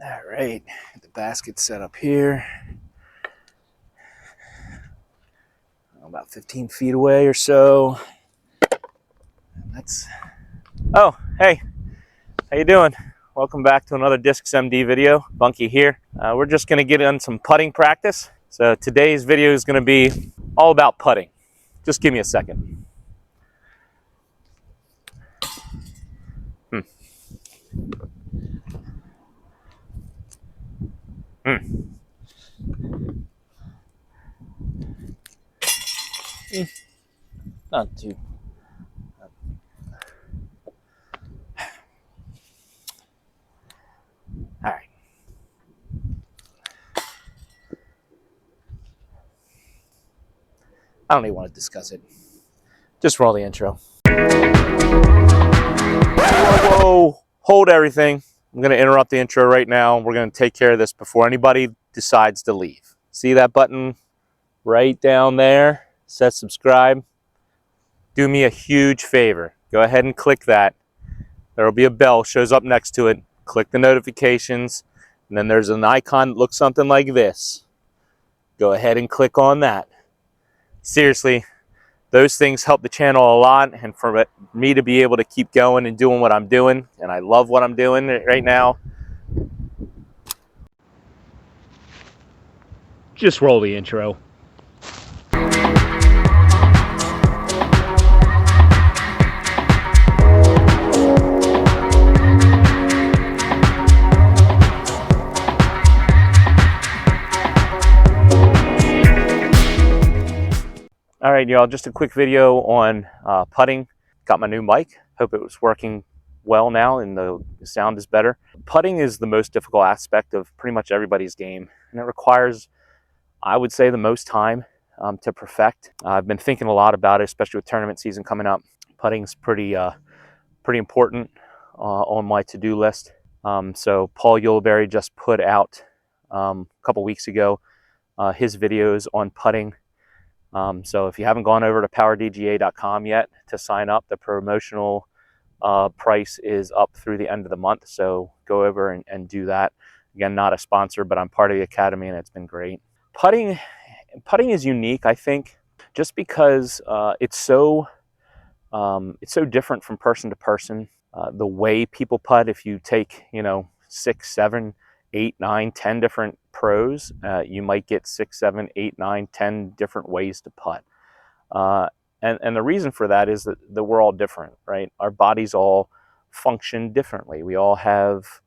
All right, the basket set up here. About 15 feet away or so. Oh, hey, how you doing? Welcome back to another Discs MD video. Bunky here. We're just gonna get on some putting practice. So today's video is gonna be all about putting. Just give me a second. Not too. All right. I don't even want to discuss it. Just roll the intro. Whoa, hold everything. I'm going to interrupt the intro right now. We're going to take care of this before anybody decides to leave. See that button right down there? Says subscribe. Do me a huge favor. Go ahead and click that. There will be a bell, shows up next to it. Click the notifications, and then there's an icon that looks something like this. Go ahead and click on that. Seriously, those things help the channel a lot, and for me to be able to keep going and doing what I'm doing, and I love what I'm doing right now. Just roll the intro. All right, y'all, just a quick video on putting. Got my new mic. Hope it was working well now and the sound is better. Putting is the most difficult aspect of pretty much everybody's game, and it requires, I would say, the most time to perfect. I've been thinking a lot about it, especially with tournament season coming up. Putting's pretty important on my to-do list. So Paul Yuleberry just put out a couple weeks ago his videos on putting. So if you haven't gone over to powerdga.com yet to sign up, the promotional price is up through the end of the month. So go over and do that. Again, not a sponsor, but I'm part of the academy and it's been great. Putting is unique, I think, just because it's so different from person to person. The way people putt, if you take 6, 7, 8, 9, 10 different pros, you might get 6, 7, 8, 9, 10 different ways to putt. And the reason for that is that we're all different, right? Our bodies all function differently. We all have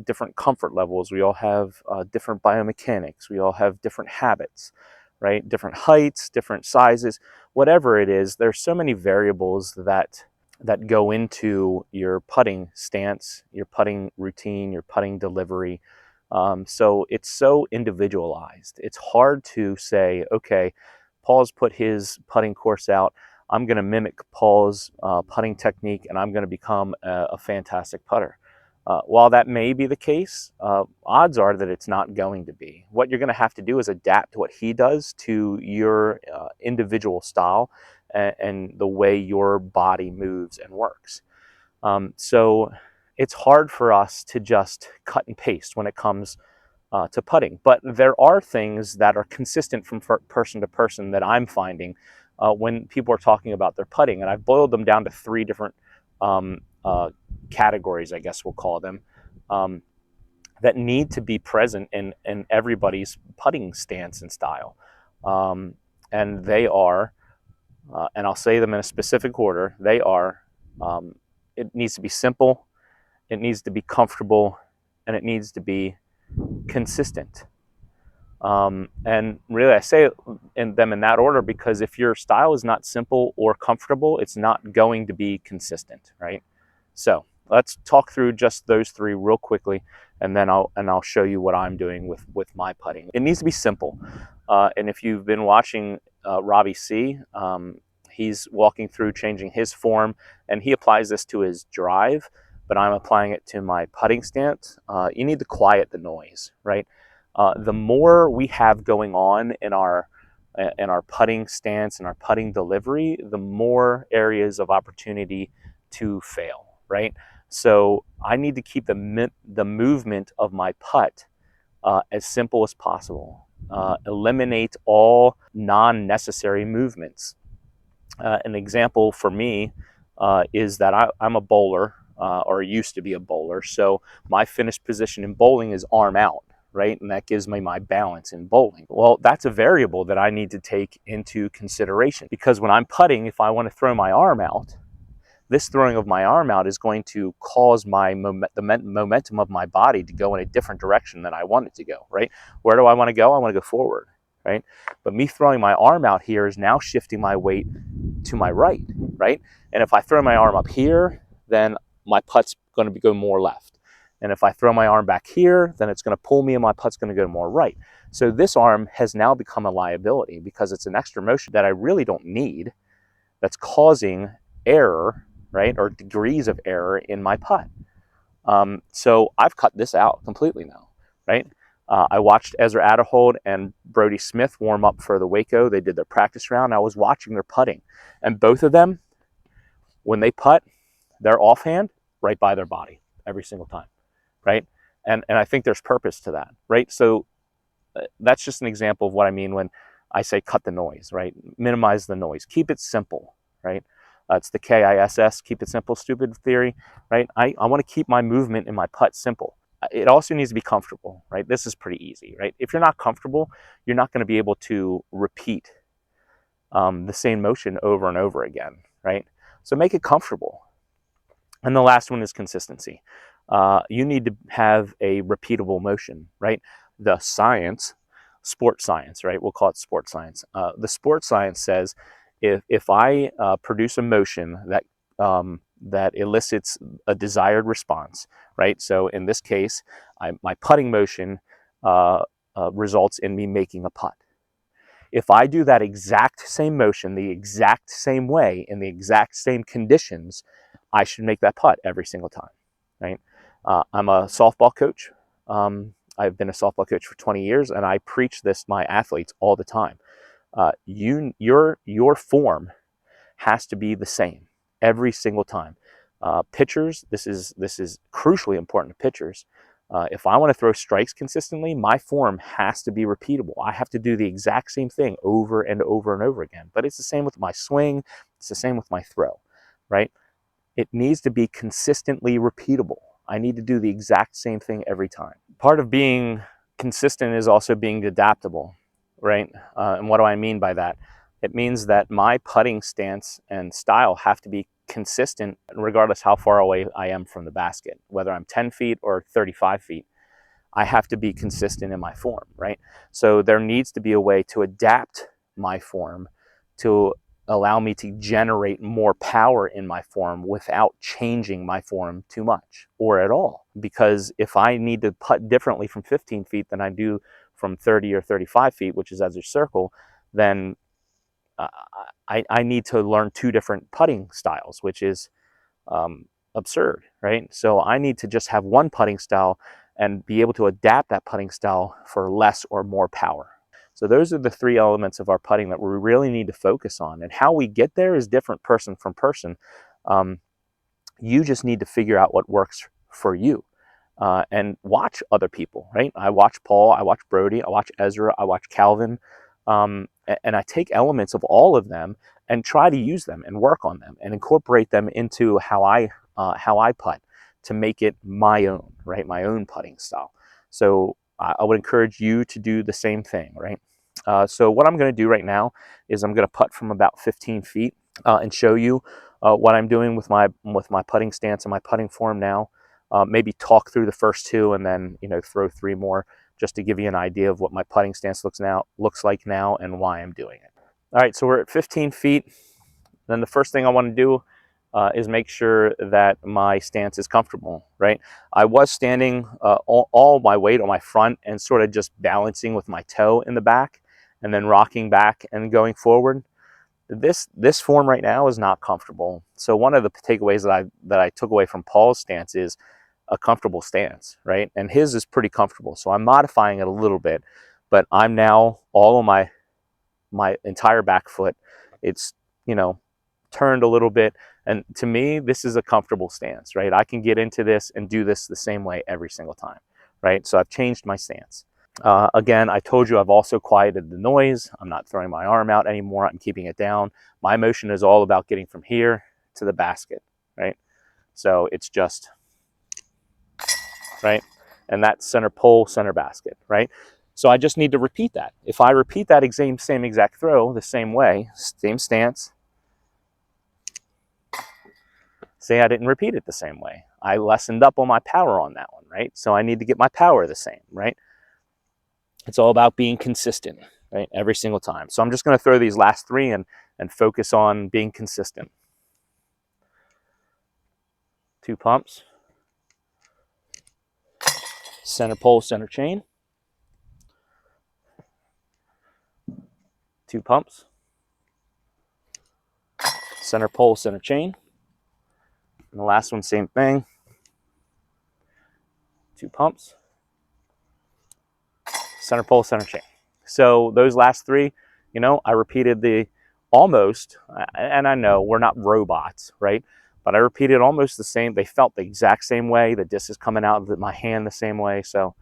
different comfort levels. We all have different biomechanics. We all have different habits, right? Different heights, different sizes, whatever it is. There's so many variables that go into your putting stance, your putting routine, your putting delivery. So it's so individualized. It's hard to say, okay, Paul's put his putting course out. I'm going to mimic Paul's putting technique and I'm going to become a fantastic putter. While that may be the case, odds are that it's not going to be. What you're going to have to do is adapt what he does to your individual style and the way your body moves and works. So it's hard for us to just cut and paste when it comes to putting. But there are things that are consistent from person to person that I'm finding when people are talking about their putting. And I've boiled them down to 3 different categories, I guess we'll call them, that need to be present in everybody's putting stance and style. And they are, and I'll say them in a specific order, they are, it needs to be simple, it needs to be comfortable, and it needs to be consistent. And really I say them in that order because if your style is not simple or comfortable, it's not going to be consistent, right? So let's talk through just those 3 real quickly, and then I'll show you what I'm doing with my putting. It needs to be simple. And if you've been watching Robbie C, he's walking through changing his form, and he applies this to his drive, but I'm applying it to my putting stance. You need to quiet the noise, right? The more we have going on in our putting stance and our putting delivery, the more areas of opportunity to fail, right? So I need to keep the movement of my putt as simple as possible. Eliminate all non-necessary movements. An example for me is that I'm a bowler, or used to be a bowler. So my finished position in bowling is arm out, right? And that gives me my balance in bowling. Well, that's a variable that I need to take into consideration, because when I'm putting, if I want to throw my arm out, this throwing of my arm out is going to cause the momentum of my body to go in a different direction than I want it to go, right? Where do I want to go? I want to go forward, right? But me throwing my arm out here is now shifting my weight to my right, right? And if I throw my arm up here, then my putt's going to go more left. And if I throw my arm back here, then it's going to pull me and my putt's going to go more right. So this arm has now become a liability because it's an extra motion that I really don't need, that's causing error, right? Or degrees of error in my putt. So I've cut this out completely now, right? I watched Ezra Adderhold and Brody Smith warm up for the Waco. They did their practice round. I was watching their putting, and both of them, when they putt, they're offhand right by their body every single time, right? And I think there's purpose to that, right? So that's just an example of what I mean when I say cut the noise, right? Minimize the noise. Keep it simple, right? It's the KISS, keep it simple, stupid theory, right? I want to keep my movement in my putt simple. It also needs to be comfortable, right? This is pretty easy, right? If you're not comfortable, you're not going to be able to repeat the same motion over and over again, right? So make it comfortable. And the last one is consistency. You need to have a repeatable motion, right? The science, sports science, right? We'll call it sports science. The sports science says if I produce a motion that elicits a desired response, right? So in this case, my putting motion results in me making a putt. If I do that exact same motion, the exact same way, in the exact same conditions, I should make that putt every single time, right? I'm a softball coach. I've been a softball coach for 20 years, and I preach this to my athletes all the time. Your form has to be the same every single time. Pitchers, this is crucially important to pitchers. If I want to throw strikes consistently, my form has to be repeatable. I have to do the exact same thing over and over and over again. But it's the same with my swing. It's the same with my throw, right? It needs to be consistently repeatable. I need to do the exact same thing every time. Part of being consistent is also being adaptable, right? And what do I mean by that? It means that my putting stance and style have to be consistent regardless how far away I am from the basket. Whether I'm 10 feet or 35 feet, I have to be consistent in my form, right? So there needs to be a way to adapt my form to allow me to generate more power in my form without changing my form too much or at all. Because if I need to putt differently from 15 feet than I do from 30 or 35 feet, which is as a circle, then I need to learn two different putting styles, which is absurd, right? So I need to just have one putting style and be able to adapt that putting style for less or more power. So those are the three elements of our putting that we really need to focus on. And how we get there is different person from person. You just need to figure out what works for you. And watch other people, right? I watch Paul, I watch Brody, I watch Ezra, I watch Calvin, and I take elements of all of them and try to use them and work on them and incorporate them into how I putt to make it my own, right? My own putting style. So I would encourage you to do the same thing, right? So what I'm going to do right now is I'm going to putt from about 15 feet and show you what I'm doing with my putting stance and my putting form now. Maybe talk through the first two and then throw three more just to give you an idea of what my putting stance looks like now and why I'm doing it. All right, so we're at 15 feet. Then the first thing I want to do is make sure that my stance is comfortable, right? I was standing all my weight on my front and sort of just balancing with my toe in the back and then rocking back and going forward. This form right now is not comfortable. So one of the takeaways that I took away from Paul's stance is a comfortable stance, right? And his is pretty comfortable. So I'm modifying it a little bit, but I'm now all on my entire back foot. It's turned a little bit. And to me, this is a comfortable stance, right? I can get into this and do this the same way every single time, right? So I've changed my stance. Again, I told you I've also quieted the noise. I'm not throwing my arm out anymore. I'm keeping it down. My motion is all about getting from here to the basket, right? So it's just, right? And that's center pole, center basket, right? So I just need to repeat that. If I repeat that same exact throw the same way, same stance, say I didn't repeat it the same way. I lessened up on my power on that one, right? So I need to get my power the same, right? It's all about being consistent, right? Every single time. So I'm just going to throw these last three and focus on being consistent. 2 pumps. Center pole, center chain. 2 pumps. Center pole, center chain. And the last one, same thing. 2 pumps. Center pole, center chain. So those last three, you know, I repeated the almost, and I know we're not robots, right? But I repeated almost the same. They felt the exact same way. The disc is coming out of my hand the same way. So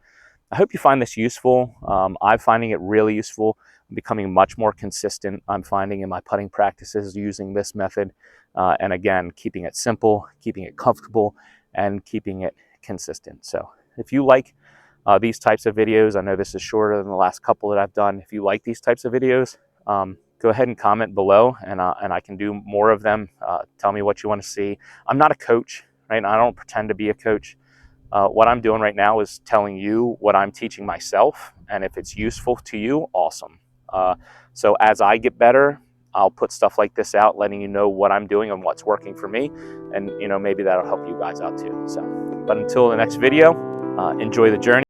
I hope you find this useful. I'm finding it really useful. I'm becoming much more consistent. I'm finding in my putting practices using this method. And again, keeping it simple, keeping it comfortable, and keeping it consistent. So if you like these types of videos, I know this is shorter than the last couple that I've done. If you like these types of videos, go ahead and comment below, and I can do more of them. Tell me what you want to see. I'm not a coach, right? I don't pretend to be a coach. What I'm doing right now is telling you what I'm teaching myself, and if it's useful to you, awesome. So as I get better, I'll put stuff like this out, letting you know what I'm doing and what's working for me, and you know, maybe that'll help you guys out too. So, but until the next video, enjoy the journey.